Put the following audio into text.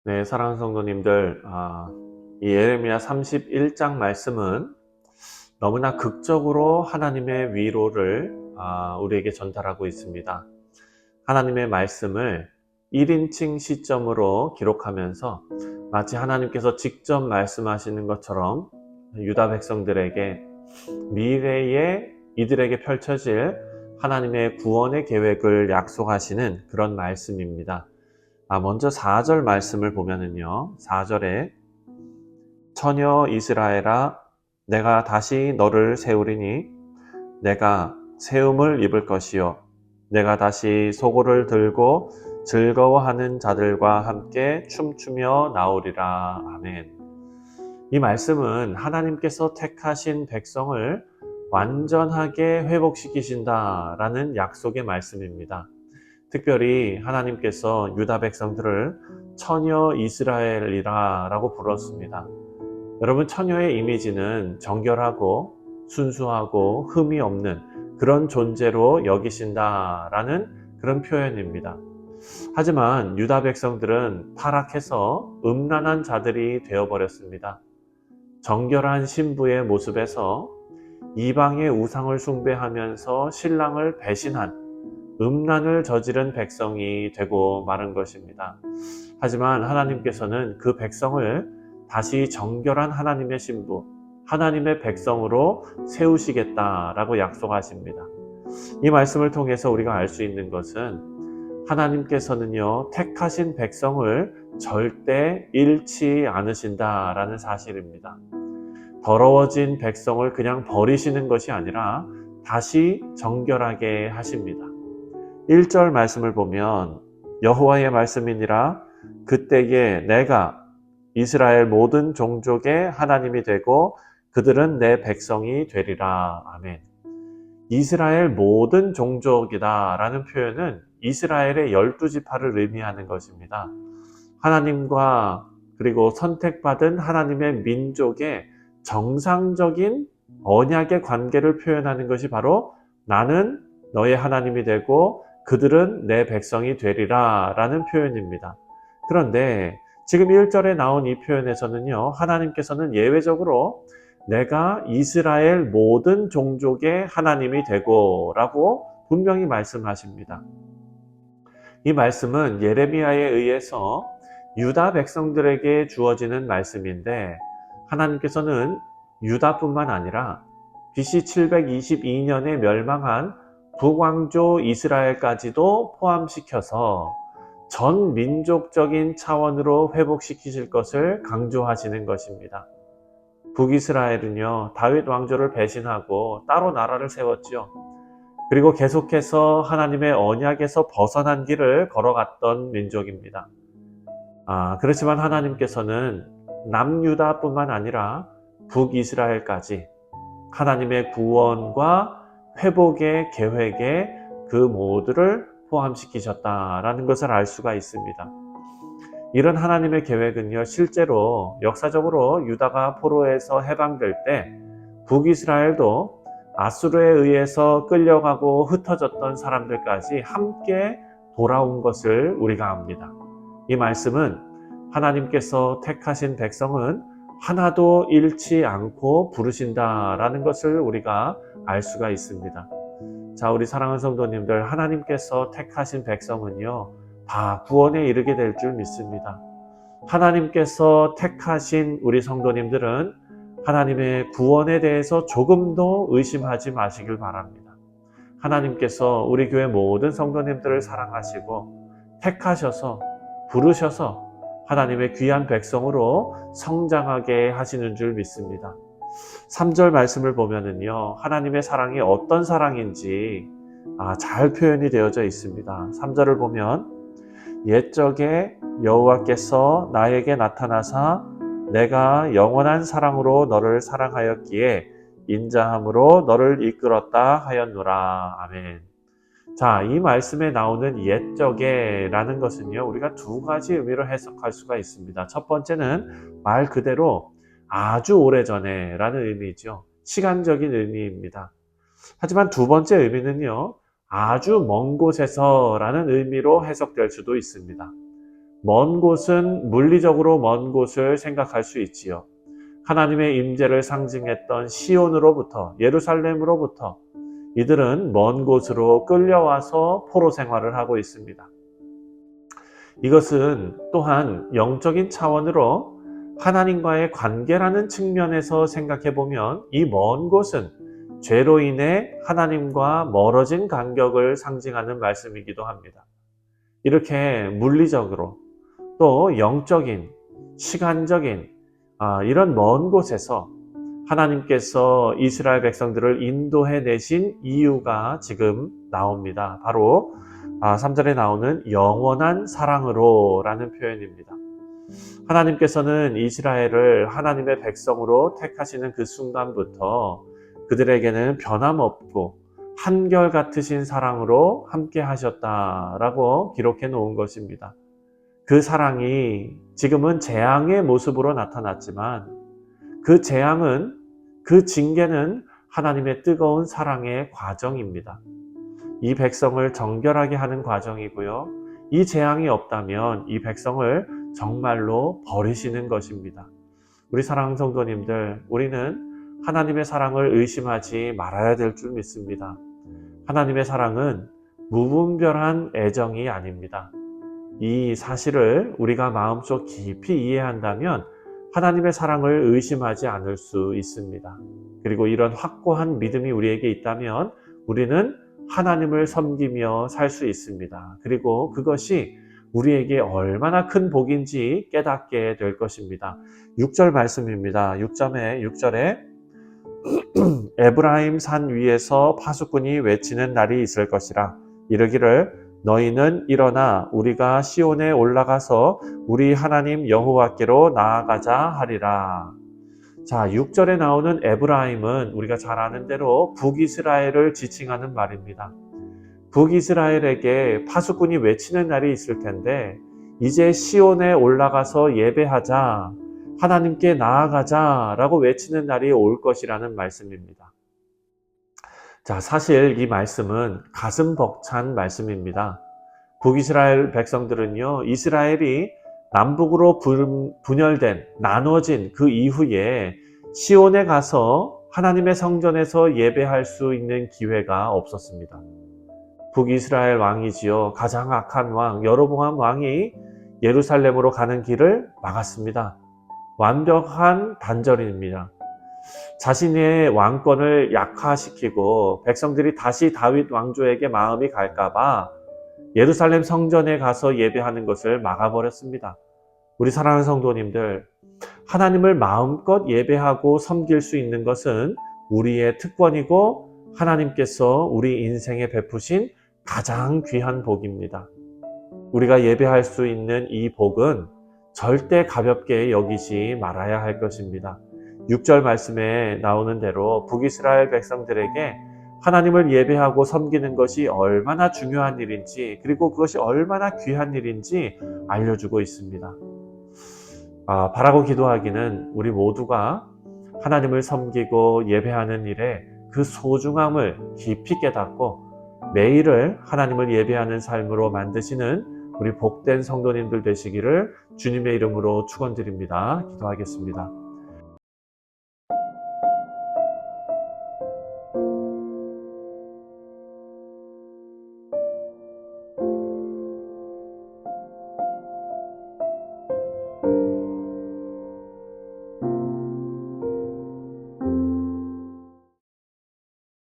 네, 사랑하는 성도님들, 이 예레미야 31장 말씀은 너무나 극적으로 하나님의 위로를 우리에게 전달하고 있습니다. 하나님의 말씀을 1인칭 시점으로 기록하면서 마치 하나님께서 직접 말씀하시는 것처럼 유다 백성들에게 미래에 이들에게 펼쳐질 하나님의 구원의 계획을 약속하시는 그런 말씀입니다. 먼저 4절 말씀을 보면은요, 4절에 처녀 이스라엘아 내가 다시 너를 세우리니 내가 세움을 입을 것이요 내가 다시 소고를 들고 즐거워하는 자들과 함께 춤추며 나오리라. 아멘. 이 말씀은 하나님께서 택하신 백성을 완전하게 회복시키신다라는 약속의 말씀입니다. 특별히 하나님께서 유다 백성들을 처녀 이스라엘이라고 불렀습니다. 여러분, 처녀의 이미지는 정결하고 순수하고 흠이 없는 그런 존재로 여기신다라는 그런 표현입니다. 하지만 유다 백성들은 타락해서 음란한 자들이 되어버렸습니다. 정결한 신부의 모습에서 이방의 우상을 숭배하면서 신랑을 배신한 음란을 저지른 백성이 되고 마는 것입니다. 하지만 하나님께서는 그 백성을 다시 정결한 하나님의 신부, 하나님의 백성으로 세우시겠다라고 약속하십니다. 이 말씀을 통해서 우리가 알 수 있는 것은 하나님께서는요, 택하신 백성을 절대 잃지 않으신다라는 사실입니다. 더러워진 백성을 그냥 버리시는 것이 아니라 다시 정결하게 하십니다. 1절 말씀을 보면 여호와의 말씀이니라 그때에 내가 이스라엘 모든 종족의 하나님이 되고 그들은 내 백성이 되리라. 아멘. 이스라엘 모든 종족이다 라는 표현은 이스라엘의 12지파를 의미하는 것입니다. 하나님과 그리고 선택받은 하나님의 민족의 정상적인 언약의 관계를 표현하는 것이 바로 나는 너의 하나님이 되고 그들은 내 백성이 되리라 라는 표현입니다. 그런데 지금 1절에 나온 이 표현에서는요, 하나님께서는 예외적으로 내가 이스라엘 모든 종족의 하나님이 되고 라고 분명히 말씀하십니다. 이 말씀은 예레미야에 의해서 유다 백성들에게 주어지는 말씀인데 하나님께서는 유다뿐만 아니라 BC 722년에 멸망한 북왕조 이스라엘까지도 포함시켜서 전 민족적인 차원으로 회복시키실 것을 강조하시는 것입니다. 북이스라엘은요, 다윗 왕조를 배신하고 따로 나라를 세웠죠. 그리고 계속해서 하나님의 언약에서 벗어난 길을 걸어갔던 민족입니다. 그렇지만 하나님께서는 남유다뿐만 아니라 북이스라엘까지 하나님의 구원과 회복의 계획에 그 모두를 포함시키셨다라는 것을 알 수가 있습니다. 이런 하나님의 계획은요, 실제로 역사적으로 유다가 포로에서 해방될 때 북이스라엘도 아수르에 의해서 끌려가고 흩어졌던 사람들까지 함께 돌아온 것을 우리가 압니다. 이 말씀은 하나님께서 택하신 백성은 하나도 잃지 않고 부르신다라는 것을 우리가 알 수가 있습니다. 자, 우리 사랑하는 성도님들, 하나님께서 택하신 백성은요, 다 구원에 이르게 될 줄 믿습니다. 하나님께서 택하신 우리 성도님들은 하나님의 구원에 대해서 조금도 의심하지 마시길 바랍니다. 하나님께서 우리 교회 모든 성도님들을 사랑하시고 택하셔서 부르셔서 하나님의 귀한 백성으로 성장하게 하시는 줄 믿습니다. 3절 말씀을 보면은요, 하나님의 사랑이 어떤 사랑인지 잘 표현이 되어져 있습니다. 3절을 보면 옛적에 여호와께서 나에게 나타나사 내가 영원한 사랑으로 너를 사랑하였기에 인자함으로 너를 이끌었다 하였노라. 아멘. 자, 이 말씀에 나오는 옛적에 라는 것은요, 우리가 두 가지 의미로 해석할 수가 있습니다. 첫 번째는 말 그대로 아주 오래전에 라는 의미죠. 시간적인 의미입니다. 하지만 두 번째 의미는요, 아주 먼 곳에서 라는 의미로 해석될 수도 있습니다. 먼 곳은 물리적으로 먼 곳을 생각할 수 있지요. 하나님의 임재를 상징했던 시온으로부터, 예루살렘으로부터 이들은 먼 곳으로 끌려와서 포로 생활을 하고 있습니다. 이것은 또한 영적인 차원으로 하나님과의 관계라는 측면에서 생각해 보면 이 먼 곳은 죄로 인해 하나님과 멀어진 간격을 상징하는 말씀이기도 합니다. 이렇게 물리적으로 또 영적인, 시간적인 이런 먼 곳에서 하나님께서 이스라엘 백성들을 인도해 내신 이유가 지금 나옵니다. 바로 3절에 나오는 영원한 사랑으로 라는 표현입니다. 하나님께서는 이스라엘을 하나님의 백성으로 택하시는 그 순간부터 그들에게는 변함없고 한결같으신 사랑으로 함께 하셨다라고 기록해 놓은 것입니다. 그 사랑이 지금은 재앙의 모습으로 나타났지만 그 재앙은, 그 징계는 하나님의 뜨거운 사랑의 과정입니다. 이 백성을 정결하게 하는 과정이고요. 이 재앙이 없다면 이 백성을 정말로 버리시는 것입니다. 우리 사랑하는 성도님들, 우리는 하나님의 사랑을 의심하지 말아야 될 줄 믿습니다. 하나님의 사랑은 무분별한 애정이 아닙니다. 이 사실을 우리가 마음속 깊이 이해한다면 하나님의 사랑을 의심하지 않을 수 있습니다. 그리고 이런 확고한 믿음이 우리에게 있다면 우리는 하나님을 섬기며 살 수 있습니다. 그리고 그것이 우리에게 얼마나 큰 복인지 깨닫게 될 것입니다. 6절 말씀입니다. 6절에 에브라임 산 위에서 파수꾼이 외치는 날이 있을 것이라. 이르기를 너희는 일어나 우리가 시온에 올라가서 우리 하나님 여호와께로 나아가자 하리라. 자, 6절에 나오는 에브라임은 우리가 잘 아는 대로 북이스라엘을 지칭하는 말입니다. 북이스라엘에게 파수꾼이 외치는 날이 있을 텐데 이제 시온에 올라가서 예배하자, 하나님께 나아가자 라고 외치는 날이 올 것이라는 말씀입니다. 자, 사실 이 말씀은 가슴 벅찬 말씀입니다. 북이스라엘 백성들은요, 이스라엘이 남북으로 분열된, 나눠진 그 이후에 시온에 가서 하나님의 성전에서 예배할 수 있는 기회가 없었습니다. 북이스라엘 왕이지요, 가장 악한 왕, 여로보암 왕이 예루살렘으로 가는 길을 막았습니다. 완벽한 단절입니다. 자신의 왕권을 약화시키고 백성들이 다시 다윗 왕조에게 마음이 갈까봐 예루살렘 성전에 가서 예배하는 것을 막아버렸습니다. 우리 사랑하는 성도님들, 하나님을 마음껏 예배하고 섬길 수 있는 것은 우리의 특권이고 하나님께서 우리 인생에 베푸신 가장 귀한 복입니다. 우리가 예배할 수 있는 이 복은 절대 가볍게 여기지 말아야 할 것입니다. 6절 말씀에 나오는 대로 북이스라엘 백성들에게 하나님을 예배하고 섬기는 것이 얼마나 중요한 일인지, 그리고 그것이 얼마나 귀한 일인지 알려주고 있습니다. 바라고 기도하기는 우리 모두가 하나님을 섬기고 예배하는 일에 그 소중함을 깊이 깨닫고 매일을 하나님을 예배하는 삶으로 만드시는 우리 복된 성도님들 되시기를 주님의 이름으로 축원드립니다. 기도하겠습니다.